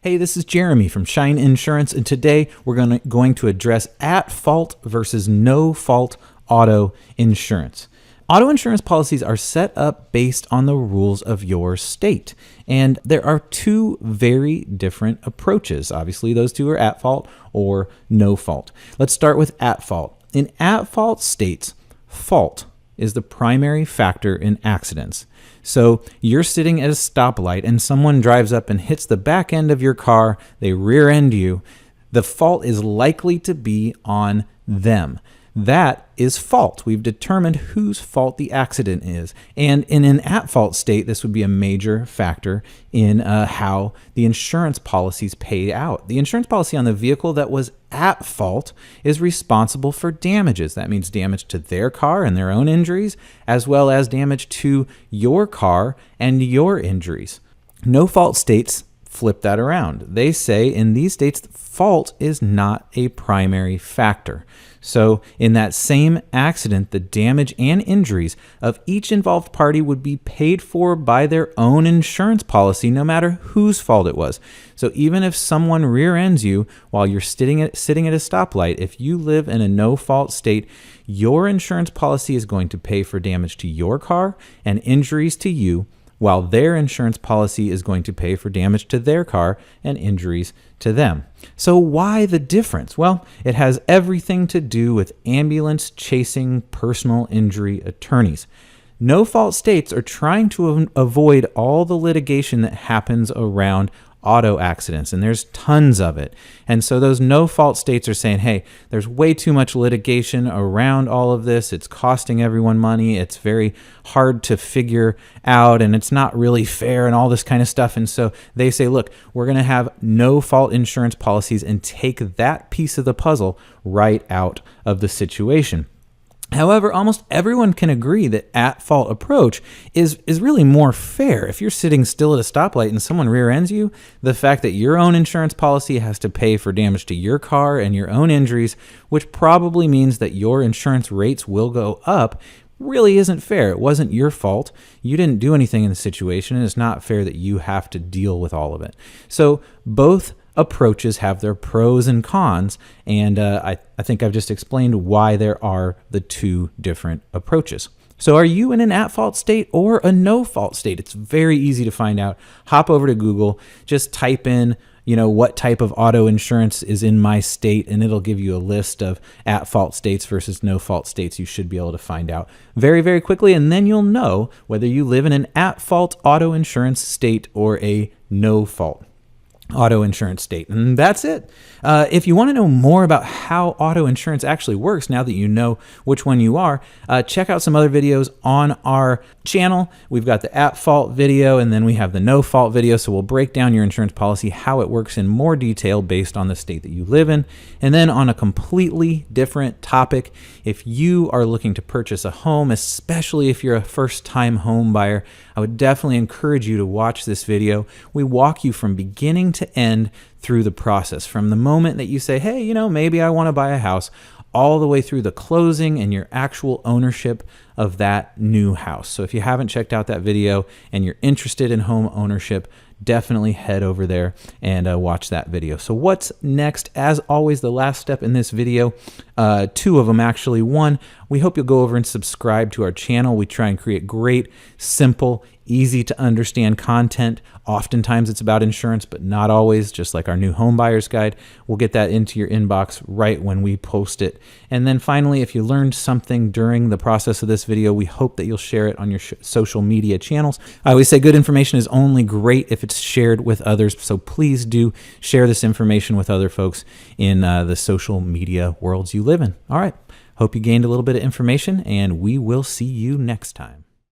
Hey, this is Jeremy from Shine Insurance, and today we're going to address at-fault versus no-fault auto insurance. Auto insurance policies are set up based on the rules of your state, and there are two very different approaches. Obviously, those two are at-fault or no-fault. Let's start with at-fault. In at-fault states, fault is the primary factor in accidents. So you're sitting at a stoplight and someone drives up and hits the back end of your car, they rear end you. The fault is likely to be on them. That is fault. We've determined whose fault the accident is. And in an at-fault state, this would be a major factor in how the insurance policies pay out. The insurance policy on the vehicle that was at fault is responsible for damages. That means damage to their car and their own injuries, as well as damage to your car and your injuries. No-fault states flip that around. They say in these states, fault is not a primary factor. So in that same accident, the damage and injuries of each involved party would be paid for by their own insurance policy, no matter whose fault it was. So even if someone rear ends you while you're sitting at a stoplight, if you live in a no-fault state, your insurance policy is going to pay for damage to your car and injuries to you, while their insurance policy is going to pay for damage to their car and injuries to them. So why the difference? Well, it has everything to do with ambulance chasing personal injury attorneys. No-fault states are trying to avoid all the litigation that happens around auto accidents, and there's tons of it. And so those no-fault states are saying, hey, there's way too much litigation around all of this. It's costing everyone money. It's very hard to figure out, and it's not really fair and all this kind of stuff. And so they say, look, we're going to have no-fault insurance policies and take that piece of the puzzle right out of the situation. However, almost everyone can agree that at-fault approach is really more fair. If you're sitting still at a stoplight and someone rear ends you, the fact that your own insurance policy has to pay for damage to your car and your own injuries, which probably means that your insurance rates will go up, really isn't fair. It wasn't your fault. You didn't do anything in the situation, and it's not fair that you have to deal with all of it. So both approaches have their pros and cons, and I think I've just explained why there are the two different approaches. So are you in an at-fault state or a no-fault state? It's very easy to find out. Hop over to Google, just type in, what type of auto insurance is in my state, and it'll give you a list of at-fault states versus no-fault states. You should be able to find out very, very quickly, and then you'll know whether you live in an at-fault auto insurance state or a no-fault auto insurance state. And that's it. If you want to know more about how auto insurance actually works, now that you know which one you are, check out some other videos on our channel. We've got the at-fault video, and then we have the no-fault video. So we'll break down your insurance policy, how it works in more detail based on the state that you live in. And then on a completely different topic, if you are looking to purchase a home, especially if you're a first-time home buyer, I would definitely encourage you to watch this video. We walk you from beginning to end through the process, from the moment that you say, hey, maybe I want to buy a house, all the way through the closing and your actual ownership of that new house. So if you haven't checked out that video and you're interested in home ownership, definitely head over there and watch that video. So what's next? As always, the last step in this video, two of them actually. One, we hope you'll go over and subscribe to our channel. We try and create great, simple, easy to understand content. Oftentimes it's about insurance, but not always, just like our new home buyer's guide. We'll get that into your inbox right when we post it. And then finally, if you learned something during the process of this video, we hope that you'll share it on your social media channels. I always say good information is only great if it's shared with others. So please do share this information with other folks in the social media worlds you live in. All right. Hope you gained a little bit of information, and we will see you next time.